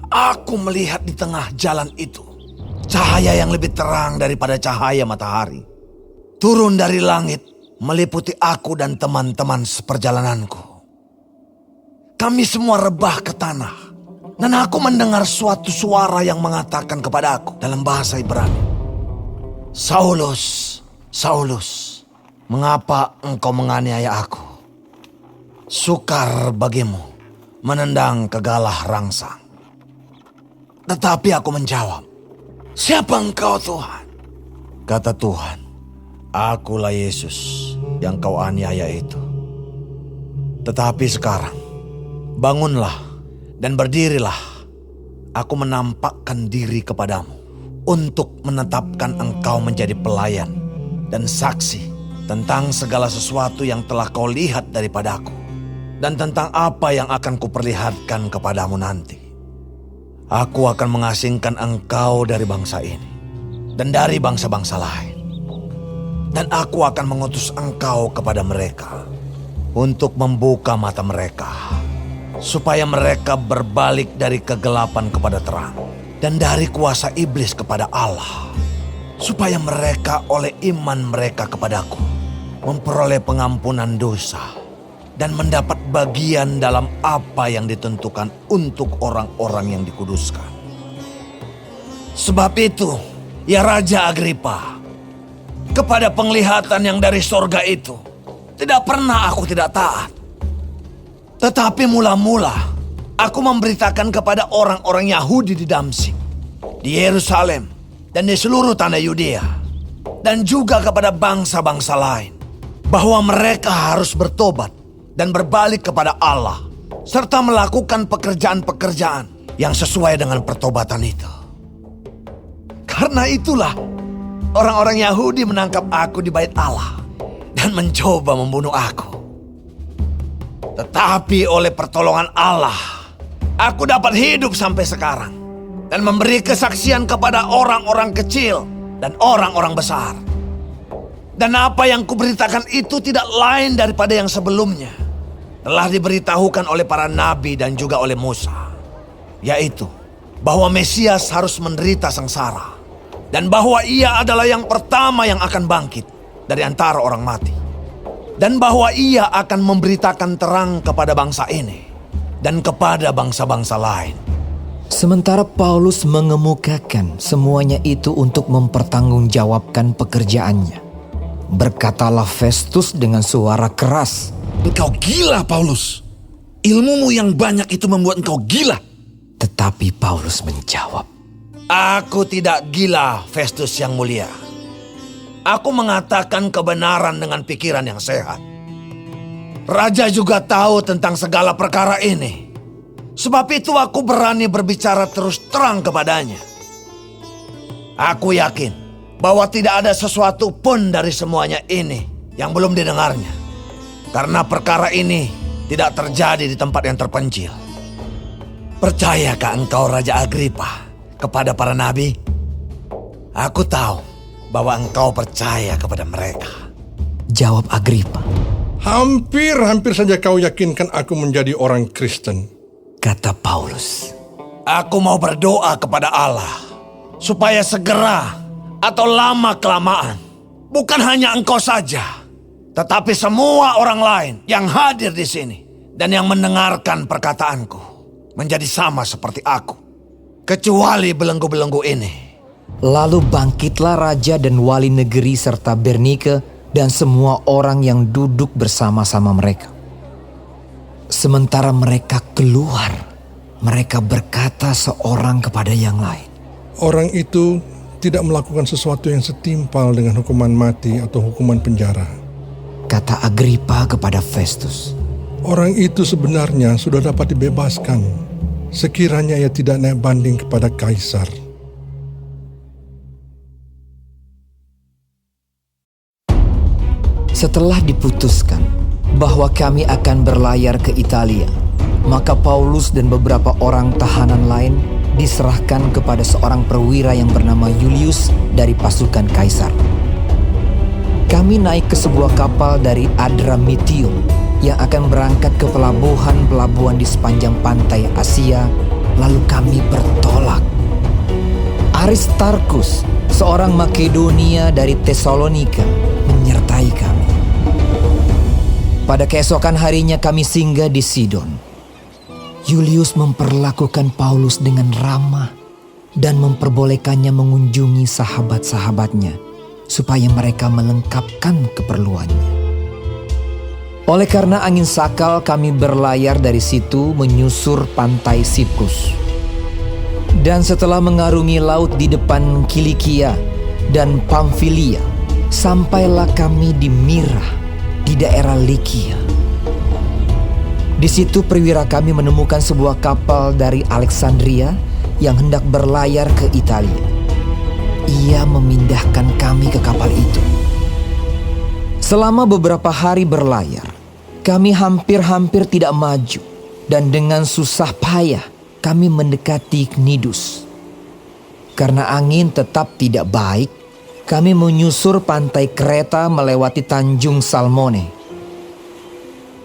aku melihat di tengah jalan itu cahaya yang lebih terang daripada cahaya matahari turun dari langit meliputi aku dan teman-teman seperjalananku. Kami semua rebah ke tanah dan aku mendengar suatu suara yang mengatakan kepada aku dalam bahasa Ibrani, "Saulus, Saulus, mengapa engkau menganiaya aku? Sukar bagimu menendang kegalah rangsang." Tetapi aku menjawab, "Siapa engkau, Tuhan?" Kata Tuhan, "Akulah Yesus yang kau aniaya itu. Tetapi sekarang, bangunlah dan berdirilah. Aku menampakkan diri kepadamu untuk menetapkan engkau menjadi pelayan dan saksi tentang segala sesuatu yang telah kau lihat daripadaku dan tentang apa yang akan kuperlihatkan kepadamu nanti. Aku akan mengasingkan engkau dari bangsa ini dan dari bangsa-bangsa lain. Dan aku akan mengutus engkau kepada mereka untuk membuka mata mereka, supaya mereka berbalik dari kegelapan kepada terang dan dari kuasa iblis kepada Allah, supaya mereka oleh iman mereka kepadaku memperoleh pengampunan dosa dan mendapat bagian dalam apa yang ditentukan untuk orang-orang yang dikuduskan. Sebab itu, ya Raja Agripa, kepada penglihatan yang dari sorga itu, tidak pernah aku tidak taat. Tetapi mula-mula, aku memberitakan kepada orang-orang Yahudi di Damsyik, di Yerusalem, dan di seluruh tanah Yudea, dan juga kepada bangsa-bangsa lain, bahwa mereka harus bertobat dan berbalik kepada Allah, serta melakukan pekerjaan-pekerjaan yang sesuai dengan pertobatan itu. Karena itulah, orang-orang Yahudi menangkap aku di bait Allah dan mencoba membunuh aku. Tetapi oleh pertolongan Allah, aku dapat hidup sampai sekarang dan memberi kesaksian kepada orang-orang kecil dan orang-orang besar. Dan apa yang kuberitakan itu tidak lain daripada yang sebelumnya telah diberitahukan oleh para nabi dan juga oleh Musa, yaitu bahwa Mesias harus menderita sengsara dan bahwa ia adalah yang pertama yang akan bangkit dari antara orang mati, dan bahwa ia akan memberitakan terang kepada bangsa ini dan kepada bangsa-bangsa lain. Sementara Paulus mengemukakan semuanya itu untuk mempertanggungjawabkan pekerjaannya, berkatalah Festus dengan suara keras, "Engkau gila, Paulus. Ilmumu yang banyak itu membuat engkau gila." Tetapi Paulus menjawab, "Aku tidak gila, Festus yang mulia. Aku mengatakan kebenaran dengan pikiran yang sehat. Raja juga tahu tentang segala perkara ini. Sebab itu aku berani berbicara terus terang kepadanya. Aku yakin bahwa tidak ada sesuatu pun dari semuanya ini yang belum didengarnya. Karena perkara ini tidak terjadi di tempat yang terpencil. Percayakah engkau, Raja Agripa, kepada para nabi? Aku tahu bahwa engkau percaya kepada mereka." Jawab Agripa, Hampir saja kau yakinkan aku menjadi orang Kristen. kata Paulus. "Aku mau berdoa kepada Allah supaya segera atau lama-kelamaan, bukan hanya engkau saja, tetapi semua orang lain yang hadir di sini dan yang mendengarkan perkataanku menjadi sama seperti aku, kecuali belenggu-belenggu ini." Lalu bangkitlah raja dan wali negeri serta Bernike dan semua orang yang duduk bersama-sama mereka. Sementara mereka keluar, mereka berkata seorang kepada yang lain, Orang itu tidak melakukan sesuatu yang setimpal dengan hukuman mati atau hukuman penjara. kata Agripa kepada Festus. Orang itu sebenarnya sudah dapat dibebaskan, sekiranya ia tidak naik banding kepada Kaisar. Setelah diputuskan bahwa kami akan berlayar ke Italia, maka Paulus dan beberapa orang tahanan lain diserahkan kepada seorang perwira yang bernama Julius dari pasukan Kaisar. Kami naik ke sebuah kapal dari Adramyttium yang akan berangkat ke pelabuhan-pelabuhan di sepanjang pantai Asia, lalu kami bertolak. Aristarkus, seorang Makedonia dari Tesalonika, menyertai kami. Pada keesokan harinya kami singgah di Sidon. Julius memperlakukan Paulus dengan ramah dan memperbolehkannya mengunjungi sahabat-sahabatnya supaya mereka melengkapkan keperluannya. Oleh karena angin sakal, kami berlayar dari situ menyusur pantai Siprus. Dan setelah mengarungi laut di depan Kilikia dan Pamfilia, sampailah kami di Mira di daerah Likia. Di situ perwira kami menemukan sebuah kapal dari Alexandria yang hendak berlayar ke Italia. Ia memindahkan kami ke kapal itu. Selama beberapa hari berlayar, kami hampir-hampir tidak maju, dan dengan susah payah kami mendekati Knidus. Karena angin tetap tidak baik, kami menyusur pantai Kreta melewati Tanjung Salmone.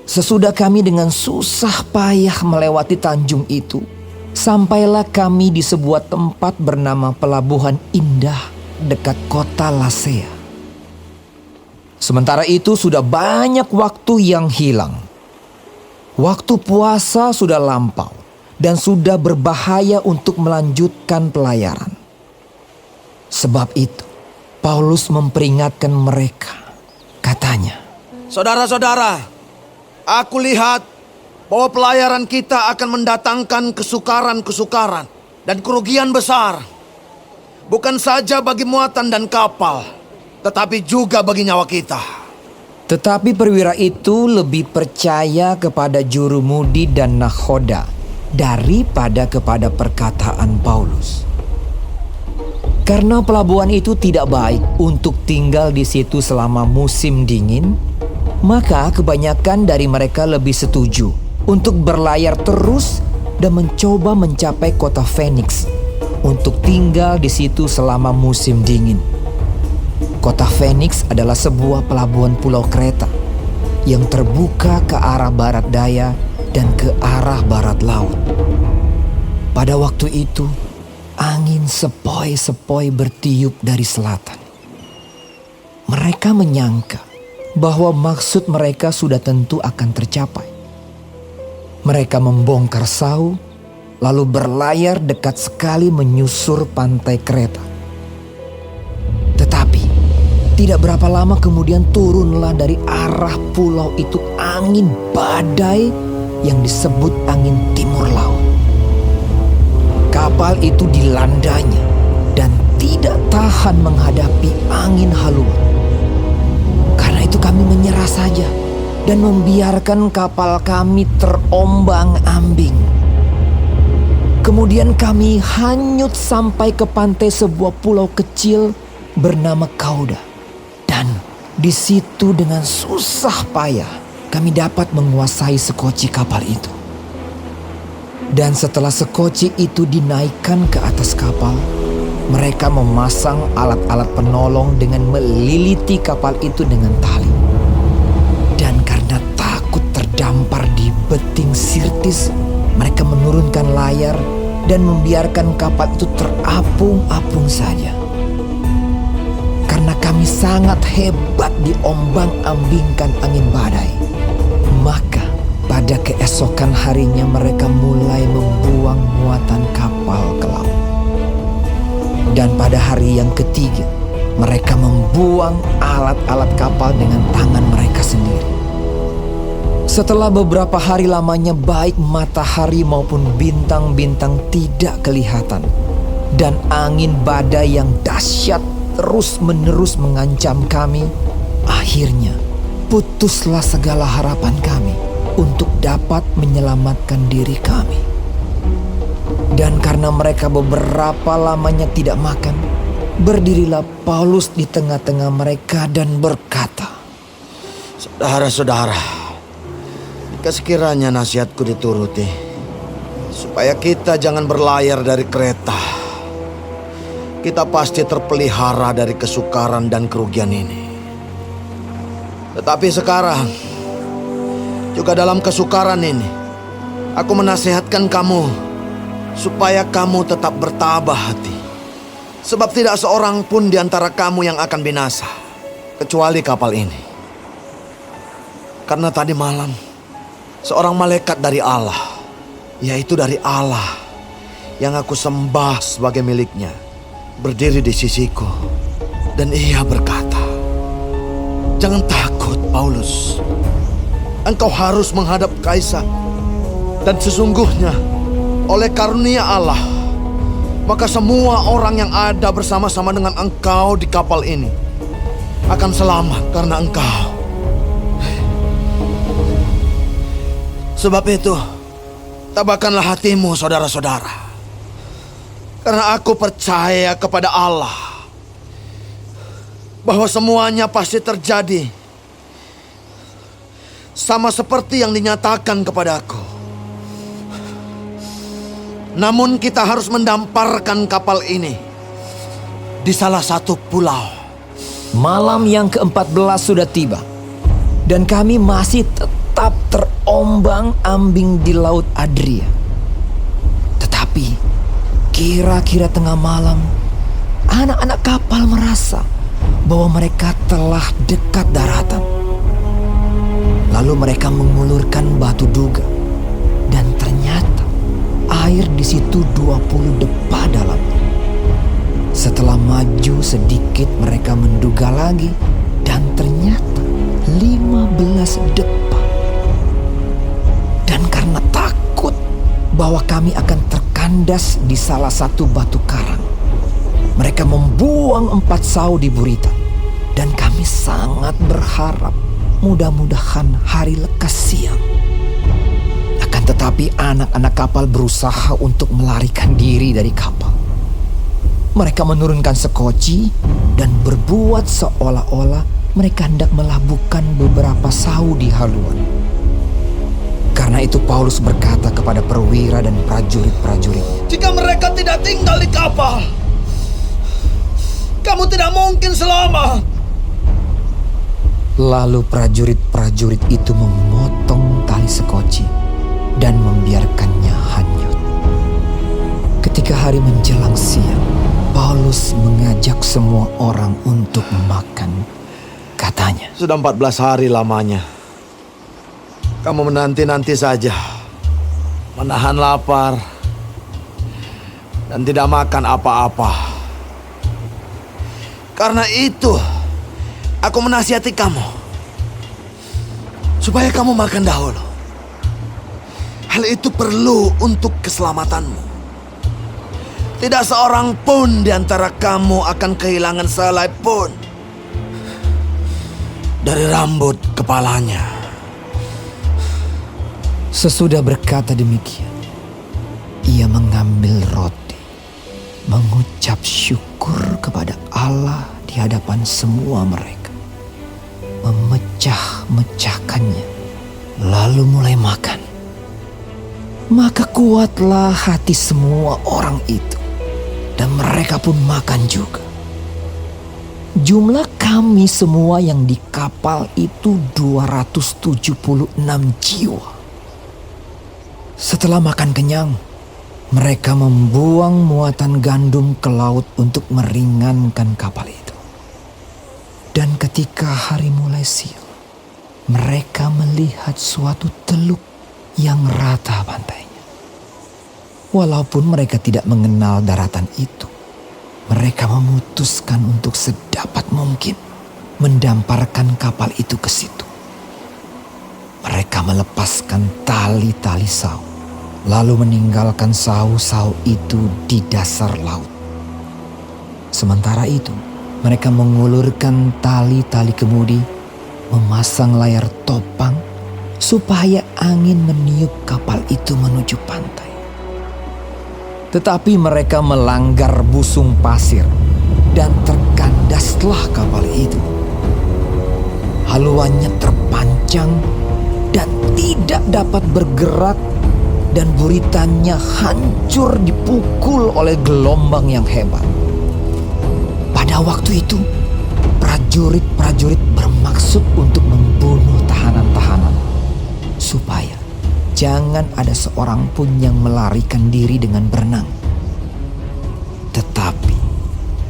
Sesudah kami dengan susah payah melewati tanjung itu, sampailah kami di sebuah tempat bernama Pelabuhan Indah dekat kota Lasea. Sementara itu sudah banyak waktu yang hilang. Waktu puasa sudah lampau dan sudah berbahaya untuk melanjutkan pelayaran. Sebab itu, Paulus memperingatkan mereka. Katanya, Saudara-saudara, aku lihat bahwa pelayaran kita akan mendatangkan kesukaran-kesukaran dan kerugian besar. Bukan saja bagi muatan dan kapal, tetapi juga bagi nyawa kita. tetapi perwira itu lebih percaya kepada jurumudi dan nakhoda daripada kepada perkataan Paulus. Karena pelabuhan itu tidak baik untuk tinggal di situ selama musim dingin, maka kebanyakan dari mereka lebih setuju untuk berlayar terus dan mencoba mencapai kota Phoenix untuk tinggal di situ selama musim dingin. Kota Phoenix adalah sebuah pelabuhan pulau Kreta yang terbuka ke arah barat daya dan ke arah barat laut. Pada waktu itu, angin sepoi-sepoi bertiup dari selatan. Mereka menyangka bahwa maksud mereka sudah tentu akan tercapai. Mereka membongkar sau, lalu berlayar dekat sekali menyusur pantai Kreta. Tetapi tidak berapa lama kemudian turunlah dari arah pulau itu angin badai yang disebut angin timur laut. Kapal itu dilandanya dan tidak tahan menghadapi angin haluan. Karena itu kami menyerah saja dan membiarkan kapal kami terombang-ambing. Kemudian kami hanyut sampai ke pantai sebuah pulau kecil bernama Kauda. Dan di situ dengan susah payah kami dapat menguasai sekoci kapal itu. Dan setelah sekoci itu dinaikkan ke atas kapal, mereka memasang alat-alat penolong dengan meliliti kapal itu dengan tali. Dan karena takut terdampar di beting Sirtis, mereka menurunkan layar dan membiarkan kapal itu terapung-apung saja. Karena kami sangat hebat diombang-ambingkan angin badai, maka pada keesokan harinya mereka mulai membuang muatan kapal ke laut. Dan pada hari yang ketiga, mereka membuang alat-alat kapal dengan tangan mereka sendiri. Setelah beberapa hari lamanya baik matahari maupun bintang-bintang tidak kelihatan, dan angin badai yang dahsyat terus-menerus mengancam kami, akhirnya putuslah segala harapan kami untuk dapat menyelamatkan diri kami. Dan karena mereka beberapa lamanya tidak makan, berdirilah Paulus di tengah-tengah mereka dan berkata, Saudara-saudara, jika sekiranya nasihatku dituruti, supaya kita jangan berlayar dari kereta, kita pasti terpelihara dari kesukaran dan kerugian ini. Tetapi sekarang, juga dalam kesukaran ini, aku menasihatkan kamu supaya kamu tetap bertabah hati. Sebab tidak seorang pun di antara kamu yang akan binasa, kecuali kapal ini. Karena tadi malam, seorang malaikat dari Allah, yaitu dari Allah yang aku sembah sebagai miliknya, berdiri di sisiku. Dan ia berkata, "Jangan takut, Paulus. Engkau harus menghadap Kaisar. Dan sesungguhnya, oleh karunia Allah, maka semua orang yang ada bersama-sama dengan engkau di kapal ini akan selamat karena engkau. Sebab itu, tabahkanlah hatimu, saudara-saudara. Karena aku percaya kepada Allah bahwa semuanya pasti terjadi sama seperti yang dinyatakan kepadaku. Namun kita harus mendamparkan kapal ini di salah satu pulau." Malam yang ke-14 sudah tiba, dan kami masih tetap terombang-ambing di Laut Adria. Tetapi kira-kira tengah malam, anak-anak kapal merasa bahwa mereka telah dekat daratan. Lalu mereka mengulurkan batu duga, dan ternyata air di situ 20 depa dalam. Setelah maju sedikit, mereka menduga lagi, dan ternyata 15 depa. Dan karena takut bahwa kami akan terkandas di salah satu batu karang, mereka membuang 4 sau di buritan. Dan kami sangat berharap mudah-mudahan hari lekas siang. Akan tetapi anak-anak kapal berusaha untuk melarikan diri dari kapal. Mereka menurunkan sekoci dan berbuat seolah-olah mereka hendak melabuhkan beberapa sau di haluan. Karena itu Paulus berkata kepada perwira dan prajurit-prajurit, "Jika mereka tidak tinggal di kapal, kamu tidak mungkin selamat." Lalu prajurit-prajurit itu memotong tali sekoci dan membiarkannya hanyut. Ketika hari menjelang siang, Paulus mengajak semua orang untuk makan. Katanya, "Sudah 14 hari lamanya kamu menanti-nanti saja, menahan lapar, dan tidak makan apa-apa. Karena itu, aku menasihati kamu, supaya kamu makan dahulu. Hal itu perlu untuk keselamatanmu. Tidak seorang pun di antara kamu akan kehilangan sehelai pun dari rambut kepalanya." sesudah berkata demikian, ia mengambil roti, mengucap syukur kepada Allah di hadapan semua mereka, memecah-mecahkannya, lalu mulai makan. Maka kuatlah hati semua orang itu, dan mereka pun makan juga. Jumlah kami semua yang di kapal itu 276 jiwa. Setelah makan kenyang, mereka membuang muatan gandum ke laut untuk meringankan kapal itu. Dan ketika hari mulai siang, mereka melihat suatu teluk yang rata pantainya. Walaupun mereka tidak mengenal daratan itu, mereka memutuskan untuk sedapat mungkin mendamparkan kapal itu ke situ. Mereka melepaskan tali-tali sau, lalu meninggalkan sau-sau itu di dasar laut. Sementara itu, mereka mengulurkan tali-tali kemudi memasang layar topang supaya angin meniup kapal itu menuju pantai. Tetapi mereka melanggar busung pasir dan terkandaslah kapal itu. Haluannya terpancang dan tidak dapat bergerak, dan buritannya hancur dipukul oleh gelombang yang hebat. Pada waktu itu, prajurit-prajurit bermaksud untuk membunuh tahanan-tahanan, supaya jangan ada seorang pun yang melarikan diri dengan berenang. Tetapi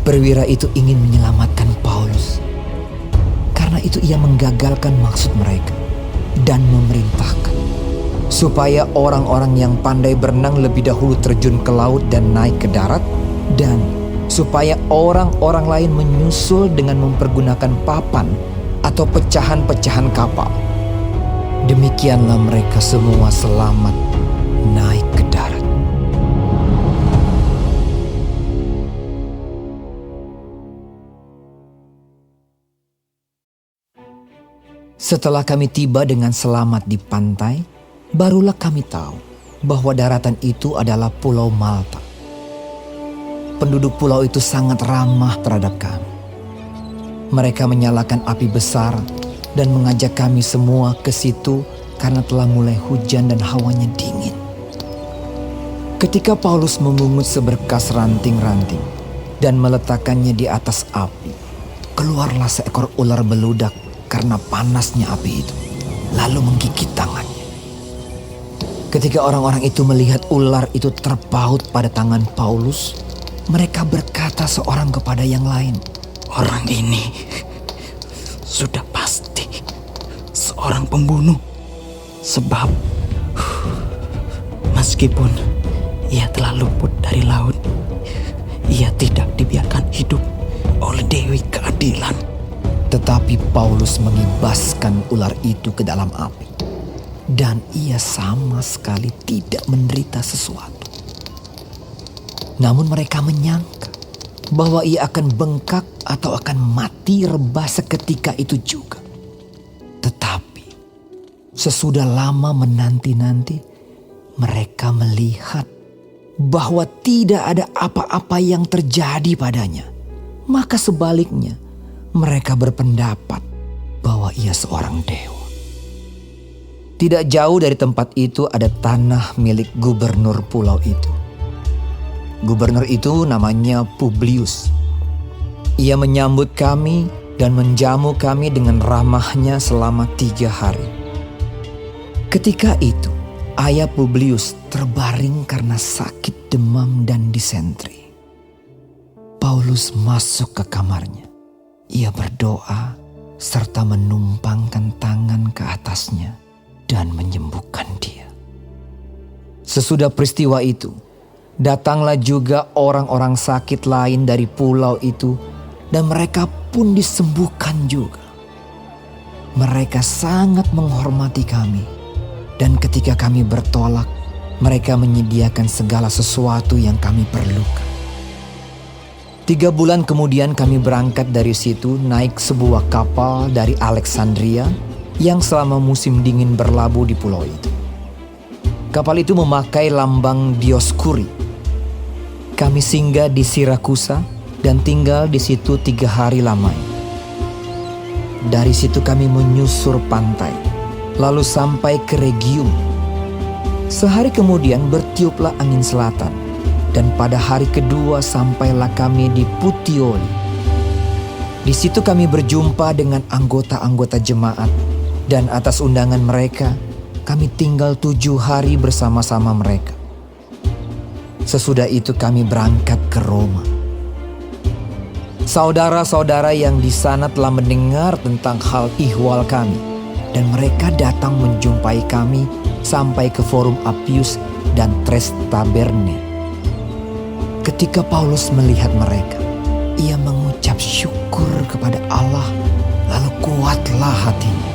perwira itu ingin menyelamatkan Paulus. Karena itu ia menggagalkan maksud mereka dan memerintahkan supaya orang-orang yang pandai berenang lebih dahulu terjun ke laut dan naik ke darat, dan supaya orang-orang lain menyusul dengan mempergunakan papan atau pecahan-pecahan kapal. Demikianlah mereka semua selamat naik ke darat. Setelah kami tiba dengan selamat di pantai, barulah kami tahu bahwa daratan itu adalah Pulau Malta. Penduduk pulau itu sangat ramah terhadap kami. Mereka menyalakan api besar dan mengajak kami semua ke situ karena telah mulai hujan dan hawanya dingin. Ketika Paulus memungut seberkas ranting-ranting dan meletakkannya di atas api, keluarlah seekor ular beludak karena panasnya api itu, lalu menggigit tangannya. Ketika orang-orang itu melihat ular itu terpaut pada tangan Paulus, mereka berkata seorang kepada yang lain, "Orang ini sudah pasti seorang pembunuh, sebab meskipun ia telah luput dari laut, ia tidak dibiarkan hidup oleh Dewi Keadilan." Tetapi Paulus mengibaskan ular itu ke dalam api, dan ia sama sekali tidak menderita sesuatu. Namun mereka menyangka bahwa ia akan bengkak atau akan mati rebah seketika itu juga. Tetapi sesudah lama menanti-nanti, mereka melihat bahwa tidak ada apa-apa yang terjadi padanya. Maka sebaliknya, mereka berpendapat bahwa ia seorang dewa. Tidak jauh dari tempat itu ada tanah milik gubernur pulau itu. Gubernur itu namanya Publius. Ia menyambut kami dan menjamu kami dengan ramahnya selama 3 hari. Ketika itu, ayah Publius terbaring karena sakit demam dan disentri. Paulus masuk ke kamarnya. Ia berdoa serta menumpangkan tangan ke atasnya dan menyembuhkan dia. Sesudah peristiwa itu, datanglah juga orang-orang sakit lain dari pulau itu, dan mereka pun disembuhkan juga. Mereka sangat menghormati kami, dan ketika kami bertolak, mereka menyediakan segala sesuatu yang kami perlukan. 3 bulan kemudian kami berangkat dari situ naik sebuah kapal dari Alexandria yang selama musim dingin berlabuh di pulau itu. Kapal itu memakai lambang Dioskuri. Kami singgah di Sirakusa dan tinggal di situ 3 hari lamanya. Dari situ kami menyusur pantai, lalu sampai ke Rhegium. Sehari kemudian bertiuplah angin selatan, dan pada hari kedua sampailah kami di Puteoli. Di situ kami berjumpa dengan anggota-anggota jemaat, dan atas undangan mereka, kami tinggal 7 hari bersama-sama mereka. Sesudah itu kami berangkat ke Roma. Saudara-saudara yang di sana telah mendengar tentang hal ihwal kami, dan mereka datang menjumpai kami sampai ke Forum Appius dan Tres Taberne. Ketika Paulus melihat mereka, ia mengucap syukur kepada Allah, lalu kuatlah hatinya.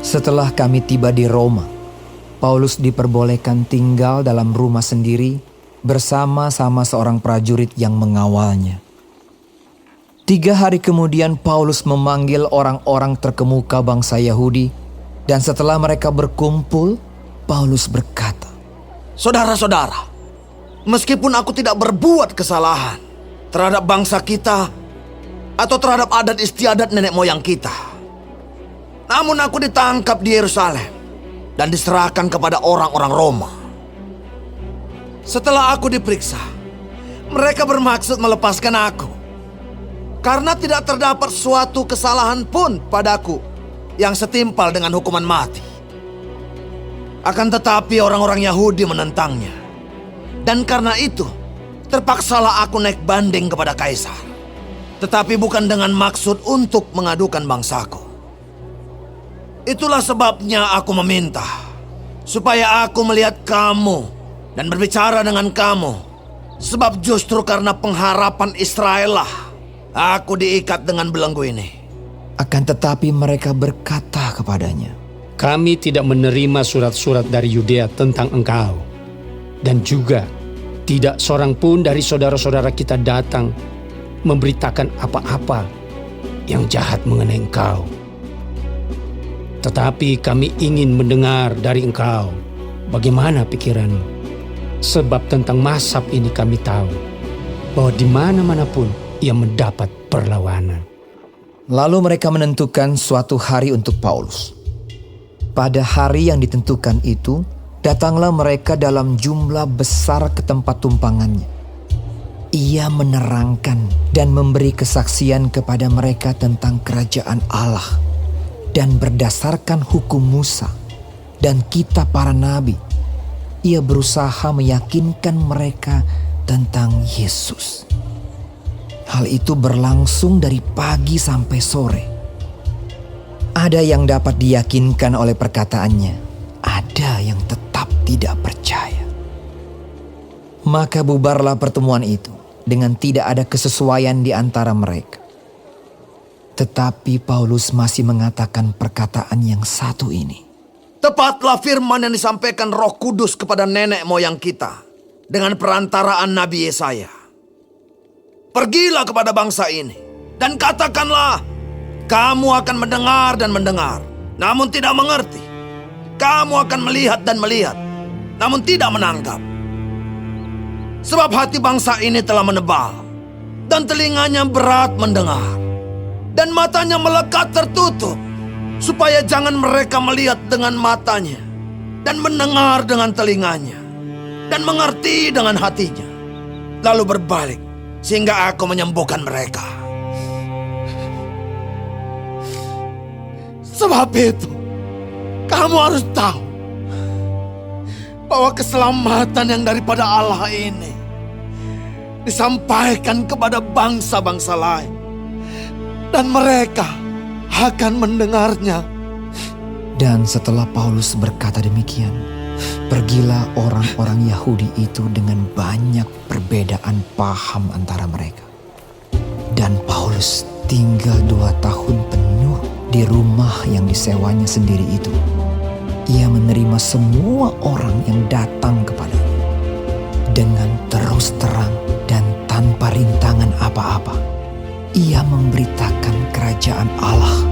Setelah kami tiba di Roma, Paulus diperbolehkan tinggal dalam rumah sendiri bersama-sama seorang prajurit yang mengawalnya. 3 hari kemudian Paulus memanggil orang-orang terkemuka bangsa Yahudi, dan setelah mereka berkumpul, Paulus berkata, Saudara-saudara, meskipun aku tidak berbuat kesalahan terhadap bangsa kita atau terhadap adat istiadat nenek moyang kita, namun aku ditangkap di Yerusalem dan diserahkan kepada orang-orang Roma. Setelah aku diperiksa, mereka bermaksud melepaskan aku karena tidak terdapat suatu kesalahan pun padaku yang setimpal dengan hukuman mati. Akan tetapi orang-orang Yahudi menentangnya, dan karena itu terpaksalah aku naik banding kepada Kaisar, tetapi bukan dengan maksud untuk mengadukan bangsaku. Itulah sebabnya aku meminta supaya aku melihat kamu dan berbicara dengan kamu, sebab justru karena pengharapan Israel lah aku diikat dengan belenggu ini. Akan tetapi mereka berkata kepadanya, Kami tidak menerima surat-surat dari Yudea tentang engkau, dan juga tidak seorang pun dari saudara-saudara kita datang memberitakan apa-apa yang jahat mengenai engkau. Tetapi kami ingin mendengar dari engkau bagaimana pikiranmu, sebab tentang Mazhab ini kami tahu bahwa di mana-mana pun ia mendapat perlawanan. Lalu mereka menentukan suatu hari untuk Paulus. Pada hari yang ditentukan itu, datanglah mereka dalam jumlah besar ke tempat tumpangannya. Ia menerangkan dan memberi kesaksian kepada mereka tentang kerajaan Allah, dan berdasarkan hukum Musa dan kitab para nabi, ia berusaha meyakinkan mereka tentang Yesus. Hal itu berlangsung dari pagi sampai sore. Ada yang dapat diyakinkan oleh perkataannya, ada yang tetap tidak percaya. Maka bubarlah pertemuan itu dengan tidak ada kesesuaian di antara mereka. Tetapi Paulus masih mengatakan perkataan yang satu ini. Tepatlah firman yang disampaikan Roh Kudus kepada nenek moyang kita dengan perantaraan Nabi Yesaya. Pergilah kepada bangsa ini dan katakanlah, kamu akan mendengar dan mendengar, namun tidak mengerti. Kamu akan melihat dan melihat, namun tidak menangkap. Sebab hati bangsa ini telah menebal, dan telinganya berat mendengar, dan matanya melekat tertutup, supaya jangan mereka melihat dengan matanya, dan mendengar dengan telinganya, dan mengerti dengan hatinya, lalu berbalik, sehingga aku menyembuhkan mereka. Sebab itu, kamu harus tahu bahwa keselamatan yang daripada Allah ini disampaikan kepada bangsa-bangsa lain, dan mereka akan mendengarnya. Dan setelah Paulus berkata demikian, pergilah orang-orang Yahudi itu dengan banyak perbedaan paham antara mereka. Dan Paulus tinggal 2 tahun penuh di rumah yang disewanya sendiri itu. Ia menerima semua orang yang datang kepadanya dengan terus terang dan tanpa rintangan apa-apa. Ia memberitakan kerajaan Allah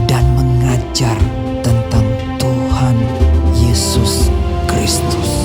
dan mengajar tentang Tuhan Yesus Kristus.